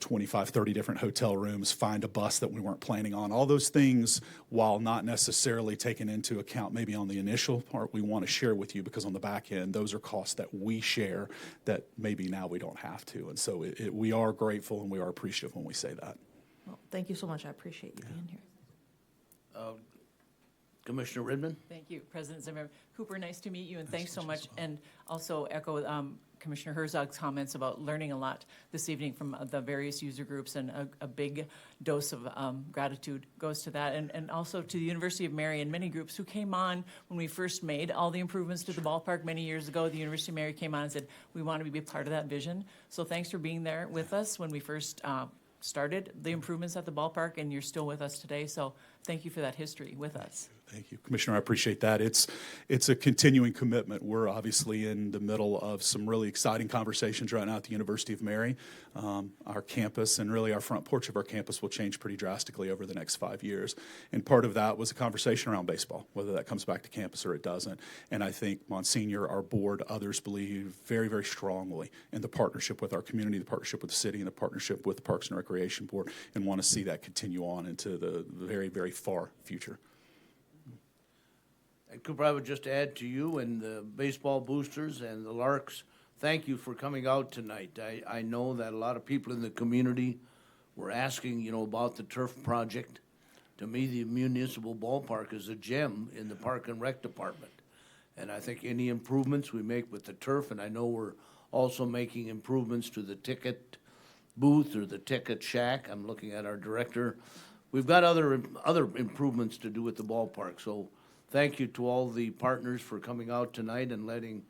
25, 30 different hotel rooms, find a bus that we weren't planning on. All those things, while not necessarily taken into account maybe on the initial part, we want to share with you because on the back end, those are costs that we share that maybe now we don't have to. And so we are grateful and we are appreciative when we say that. Well, thank you so much. I appreciate you being here. Commissioner Redmond? Thank you, President Zimmerman. Cooper, nice to meet you, and thanks so much. And also echo Commissioner Herzog's comments about learning a lot this evening from the various user groups, and a big dose of gratitude goes to that, and also to the University of Mary and many groups who came on when we first made all the improvements to the ballpark many years ago. The University of Mary came on and said, we want to be a part of that vision. So thanks for being there with us when we first started the improvements at the ballpark, and you're still with us today. So thank you for that history with us. Thank you, Commissioner. I appreciate that. It's a continuing commitment. We're obviously in the middle of some really exciting conversations right now at the University of Mary. Our campus and really our front porch of our campus will change pretty drastically over the next 5 years. And part of that was a conversation around baseball, whether that comes back to campus or it doesn't. And I think Monsignor, our board, others believe very, very strongly in the partnership with our community, the partnership with the city, and the partnership with the Parks and Recreation Board, and want to see that continue on into the very, very far future. And Cooper, I would just add to you and the baseball boosters and the Larks, thank you for coming out tonight. I know that a lot of people in the community were asking, about the turf project. To me, the municipal ballpark is a gem in the Park and Rec Department. And I think any improvements we make with the turf, and I know we're also making improvements to the ticket booth or the ticket shack. I'm looking at our director. We've got other improvements to do with the ballpark, so thank you to all the partners for coming out tonight and letting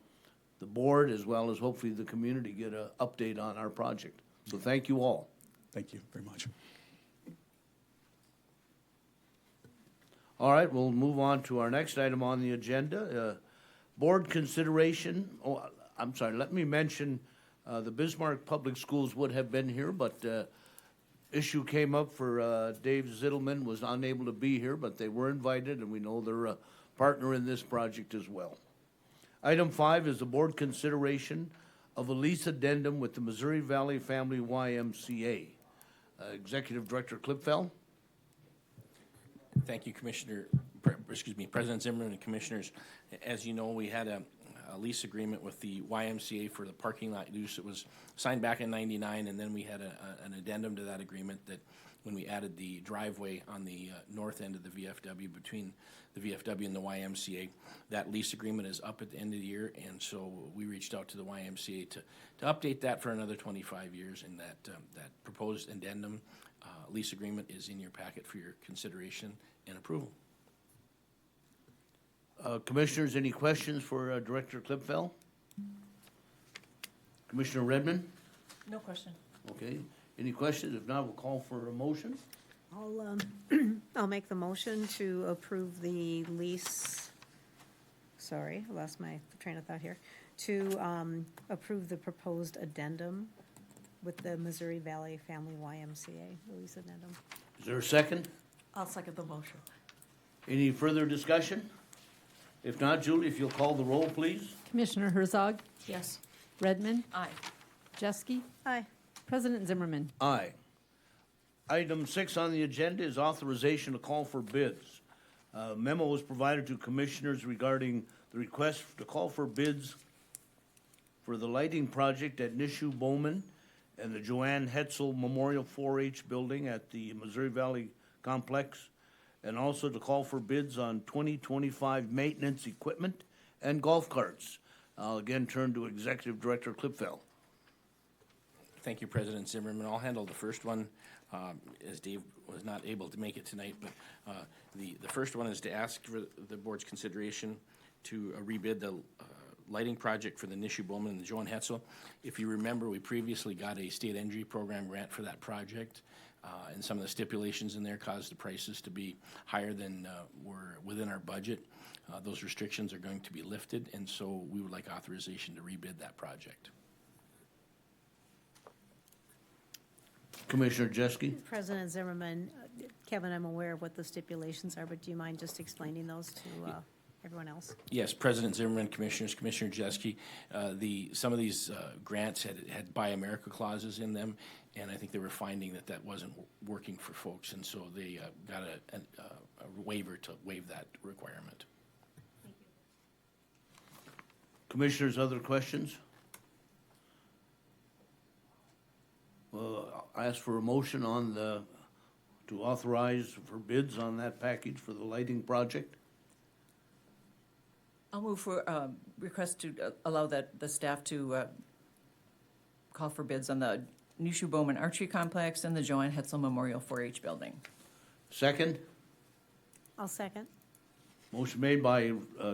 the board, as well as hopefully the community, get an update on our project. So thank you all. Thank you very much. All right, we'll move on to our next item on the agenda. Board consideration. I'm sorry, let me mention, the Bismarck Public Schools would have been here, but issue came up for Dave Zittelman was unable to be here, but they were invited, and we know they're a partner in this project as well. Item 5 is the board consideration of a lease addendum with the Missouri Valley Family YMCA. Executive Director Klipfel. Thank you, President Zimmerman and Commissioners. As you know, we had a lease agreement with the YMCA for the parking lot use. It was signed back in '99, and then we had an addendum to that agreement that when we added the driveway on the north end of the VFW between the VFW and the YMCA, that lease agreement is up at the end of the year, and so we reached out to the YMCA to update that for another 25 years, and that proposed addendum lease agreement is in your packet for your consideration and approval. Commissioners, any questions for Director Klipfel? Commissioner Redmond? No question. Okay. Any questions? If not, we'll call for a motion. I'll make the motion to approve the lease. Sorry, I lost my train of thought here. To approve the proposed addendum with the Missouri Valley Family YMCA, the lease addendum. Is there a second? I'll second the motion. Any further discussion? If not, Julie, if you'll call the roll, please. Commissioner Herzog, Yes. Redmond, Aye. Jeske, Aye. President Zimmerman. Aye. Item 6 on the agenda is authorization to call for bids. Memo was provided to commissioners regarding the request to call for bids for the lighting project at Nishu Bowman and the Joanne Hetzel Memorial 4-H building at the Missouri Valley Complex, and also to call for bids on 2025 maintenance equipment and golf carts. I'll again turn to Executive Director Klipfel. Thank you, President Zimmerman. I'll handle the first one, as Dave was not able to make it tonight. But the first one is to ask for the board's consideration to rebid the lighting project for the Nishu Bowman and the Joan Hetzel. If you remember, we previously got a state energy program grant for that project, and some of the stipulations in there caused the prices to be higher than were within our budget. Those restrictions are going to be lifted, and so we would like authorization to rebid that project. Commissioner Jeske. President Zimmerman, Kevin, I'm aware of what the stipulations are, but do you mind just explaining those to everyone else? Yes, President Zimmerman, Commissioners, Commissioner Jeske, some of these grants had Buy America clauses in them, and I think they were finding that wasn't working for folks, and so they got a waiver to waive that requirement. Commissioners, other questions? Well, I ask for a motion on to authorize for bids on that package for the lighting project. I'll move for request to allow the staff to call for bids on the Nishu Bowman Archery Complex and the Joanne Hetzel Memorial 4-H building. Second, I'll second. motion made by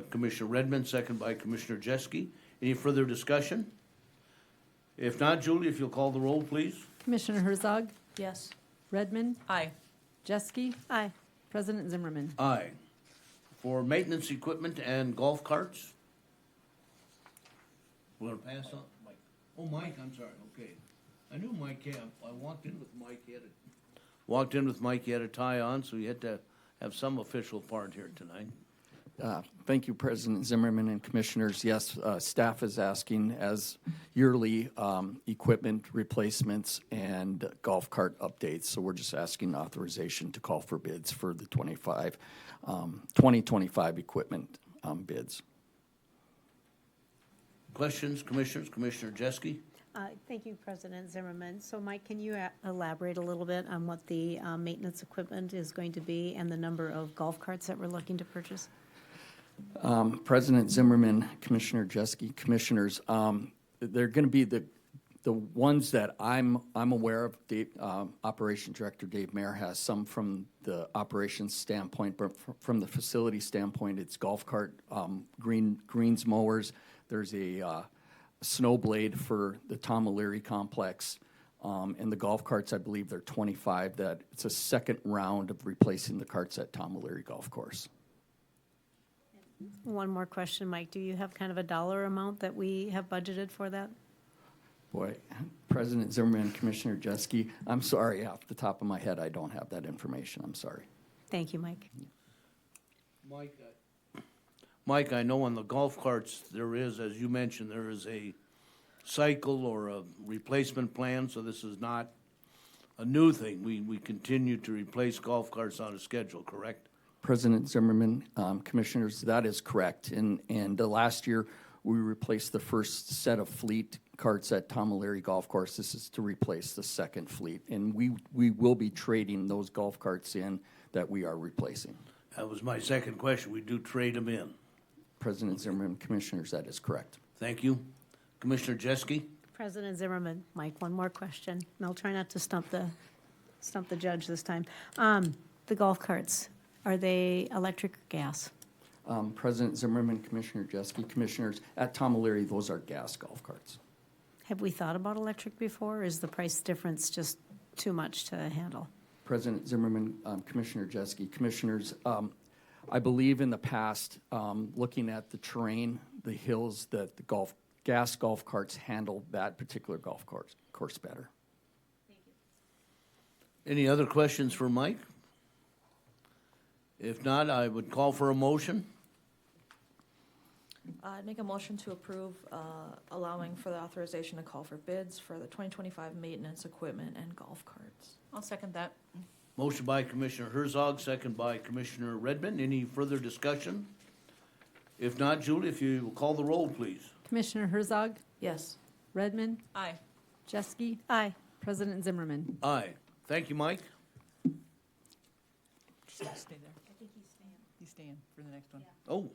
Commissioner Redmond, second by Commissioner Jeske. Any further discussion? If not, Julie, if you'll call the roll, please. Commissioner Herzog, Yes. Redmond, Aye. Jeske, Aye. President Zimmerman. Aye. For maintenance equipment and golf carts? Want to pass on? Mike. Oh, Mike, I'm sorry, okay. I knew Mike had, I walked in with Mike, he had a tie on, so he had to have some official part here tonight. Thank you, President Zimmerman and Commissioners. Yes, staff is asking as yearly equipment replacements and golf cart updates. So we're just asking authorization to call for bids for the 2025 equipment bids. Questions, Commissioners? Commissioner Jeske? Thank you, President Zimmerman. So Mike, can you elaborate a little bit on what the maintenance equipment is going to be and the number of golf carts that we're looking to purchase? President Zimmerman, Commissioner Jeske, Commissioners, they're going to be the ones that I'm aware of. Operations Director Dave Mayer has some from the operations standpoint, but from the facility standpoint, it's golf cart, greens mowers. There's a snow blade for the Tom O'Leary complex, and the golf carts, I believe they're 25. That it's a second round of replacing the carts at Tom O'Leary Golf Course. One more question, Mike. Do you have kind of a dollar amount that we have budgeted for that? Boy, President Zimmerman, Commissioner Jeske, I'm sorry, off the top of my head, I don't have that information. I'm sorry. Thank you, Mike. Mike, I know on the golf carts, there is, as you mentioned, there is a cycle or a replacement plan, so this is not a new thing. We continue to replace golf carts on a schedule, correct? President Zimmerman, Commissioners, that is correct. And last year, we replaced the first set of fleet carts at Tom O'Leary Golf Course. This is to replace the second fleet. And we will be trading those golf carts in that we are replacing. That was my second question. We do trade them in. President Zimmerman, Commissioners, that is correct. Thank you. Commissioner Jeske? President Zimmerman, Mike, one more question, and I'll try not to stump the judge this time. The golf carts, are they electric or gas? President Zimmerman, Commissioner Jeske, Commissioners, at Tom O'Leary, those are gas golf carts. Have we thought about electric before, or is the price difference just too much to handle? President Zimmerman, Commissioner Jeske, Commissioners, I believe in the past, looking at the terrain, the hills, that the gas golf carts handle that particular golf course better. Any other questions for Mike? If not, I would call for a motion. I'd make a motion to approve allowing for the authorization to call for bids for the 2025 maintenance equipment and golf carts. I'll second that. Motion by Commissioner Herzog, second by Commissioner Redmond. Any further discussion? If not, Julie, if you will call the roll, please. Commissioner Herzog, Yes. Redmond, Aye. Jeske, Aye. President Zimmerman. Aye. Thank you, Mike. Just gonna stay there. I think he's staying for the next one. Oh.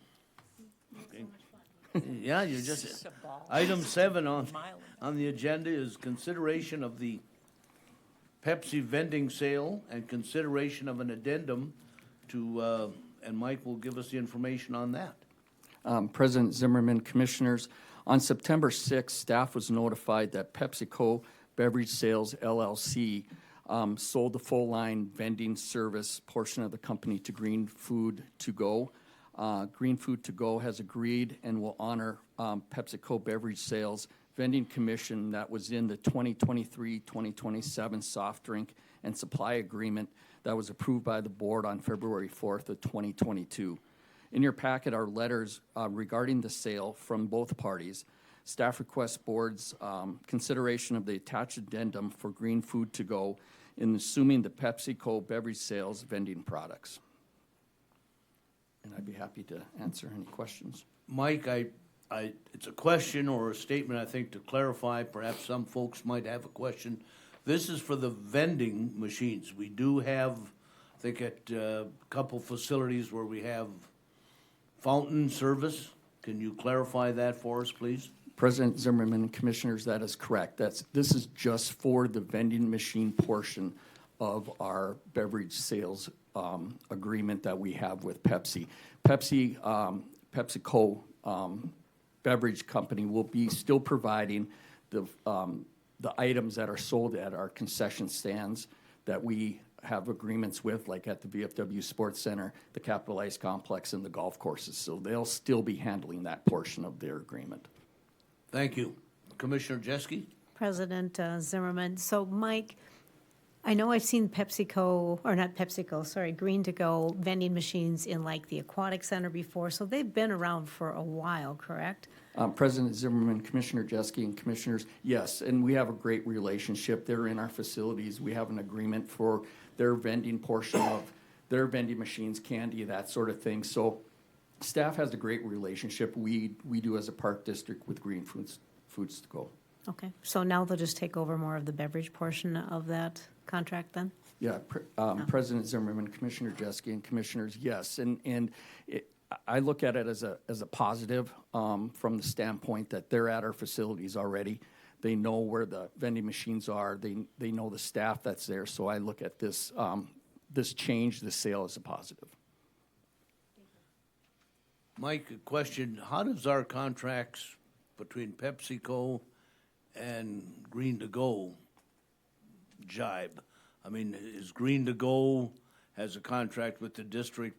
Okay. Yeah, you just, Just a ball. item 7 on Smiling. the agenda is consideration of the Pepsi vending sale and consideration of an addendum to, and Mike will give us the information on that. President Zimmerman, Commissioners, on September 6th, staff was notified that PepsiCo Beverage Sales LLC sold the full-line vending service portion of the company to Green Food To Go. Green Food To Go has agreed and will honor PepsiCo Beverage Sales vending commission that was in the 2023-2027 soft drink and supply agreement that was approved by the board on February 4th of 2022. In your packet are letters regarding the sale from both parties. Staff requests board's consideration of the attached addendum for Green Food To Go in assuming the PepsiCo beverage sales vending products. And I'd be happy to answer any questions. Mike, it's a question or a statement, I think, to clarify. Perhaps some folks might have a question. This is for the vending machines. We do have, I think, at a couple facilities where we have fountain service. Can you clarify that for us, please? President Zimmerman and Commissioners, that is correct. This is just for the vending machine portion of our beverage sales agreement that we have with Pepsi. PepsiCo Beverage Company will be still providing the items that are sold at our concession stands that we have agreements with, like at the VFW Sports Center, the Capitol Ice Complex, and the golf courses. So they'll still be handling that portion of their agreement. Thank you. Commissioner Jeske? President Zimmerman. So, Mike, I know I've seen PepsiCo, or not PepsiCo, sorry, Green To Go vending machines in like the Aquatic Center before, so they've been around for a while, correct? President Zimmerman, Commissioner Jeske, and Commissioners, yes, and we have a great relationship. They're in our facilities. We have an agreement for their vending portion of their vending machines, candy, that sort of thing. So staff has a great relationship. We do as a park district with Green Foods To Go. Okay, so now they'll just take over more of the beverage portion of that contract then? Yeah, President Zimmerman, Commissioner Jeske, and Commissioners, yes, and I look at it as a positive from the standpoint that they're at our facilities already. They know where the vending machines are. They know the staff that's there. So I look at this change, this sale, as a positive. Mike, a question. How does our contracts between PepsiCo and Green To Go jibe? I mean, is Green To Go has a contract with the district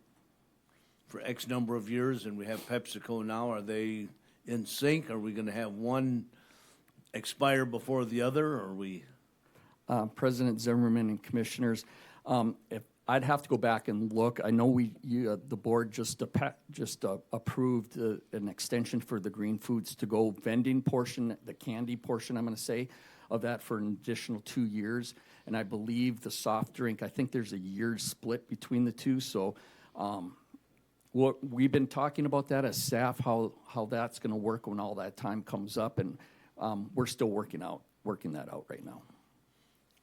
for X number of years, and we have PepsiCo now. Are they in sync? Are we going to have one expire before the other, or are we? President Zimmerman and Commissioners, if I'd have to go back and look. I know the board just approved an extension for the green foods to go vending portion, the candy portion, I'm going to say, of that for an additional 2 years. And I believe the soft drink, I think there's a year split between the two. So what we've been talking about that as staff, how that's going to work when all that time comes up, and we're still working that out right now.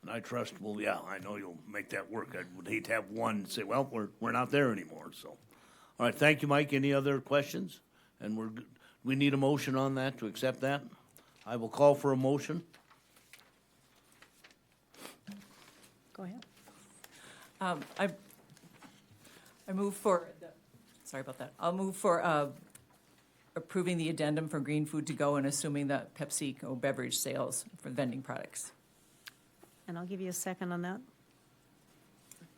And I trust, well, yeah, I know you'll make that work. I would hate to have one say, well, we're not there anymore, so. All right, thank you, Mike. Any other questions? And we need a motion on that to accept that? I will call for a motion. Go ahead. I move for, sorry about that. I'll move for approving the addendum for green food to go and assuming that PepsiCo beverage sales for vending products. And I'll give you a second on that.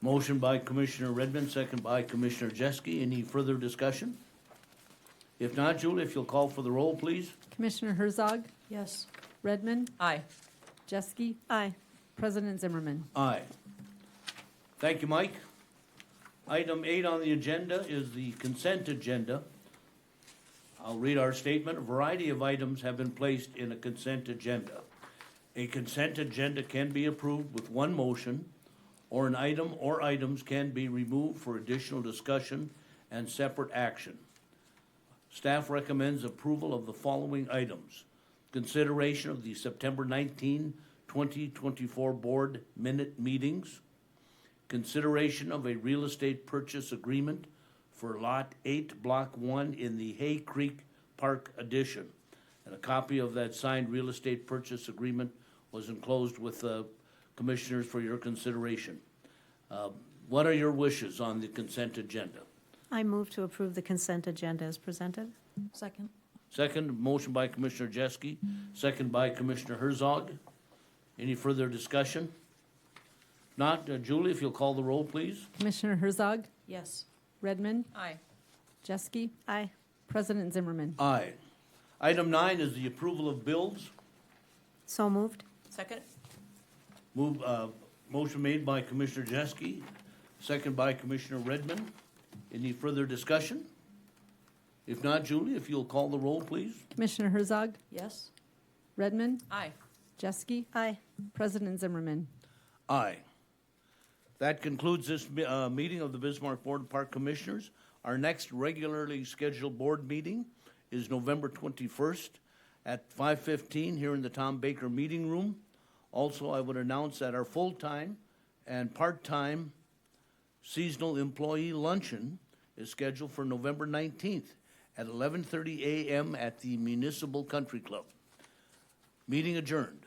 Motion by Commissioner Redmond, second by Commissioner Jeske. Any further discussion? If not, Julie, if you'll call for the roll, please. Commissioner Herzog, Yes. Redmond, Aye. Jeske, Aye. President Zimmerman. Aye. Thank you, Mike. Item 8 on the agenda is the consent agenda. I'll read our statement. A variety of items have been placed in a consent agenda. A consent agenda can be approved with one motion, or an item or items can be removed for additional discussion and separate action. Staff recommends approval of the following items. Consideration of the September 19, 2024 board minute meetings. Consideration of a real estate purchase agreement for Lot 8, Block 1 in the Hay Creek Park addition. And a copy of that signed real estate purchase agreement was enclosed with the commissioners for your consideration. What are your wishes on the consent agenda? I move to approve the consent agenda as presented. Second. Second, motion by Commissioner Jeske, second by Commissioner Herzog. Any further discussion? Not, Julie, if you'll call the roll, please. Commissioner Herzog, Yes. Redmond, Aye. Jeske, Aye. President Zimmerman. Aye. Item 9 is the approval of bills. So moved. Second? Motion made by Commissioner Jeske, second by Commissioner Redmond. Any further discussion? If not, Julie, if you'll call the roll, please. Commissioner Herzog, Yes. Redmond, Aye. Jeske, Aye. President Zimmerman. Aye. That concludes this meeting of the Bismarck Board of Park Commissioners. Our next regularly scheduled board meeting is November 21st at 5:15 here in the Tom Baker Meeting Room. Also, I would announce that our full-time and part-time seasonal employee luncheon is scheduled for November 19th at 11:30 a.m. at the Municipal Country Club. Meeting adjourned.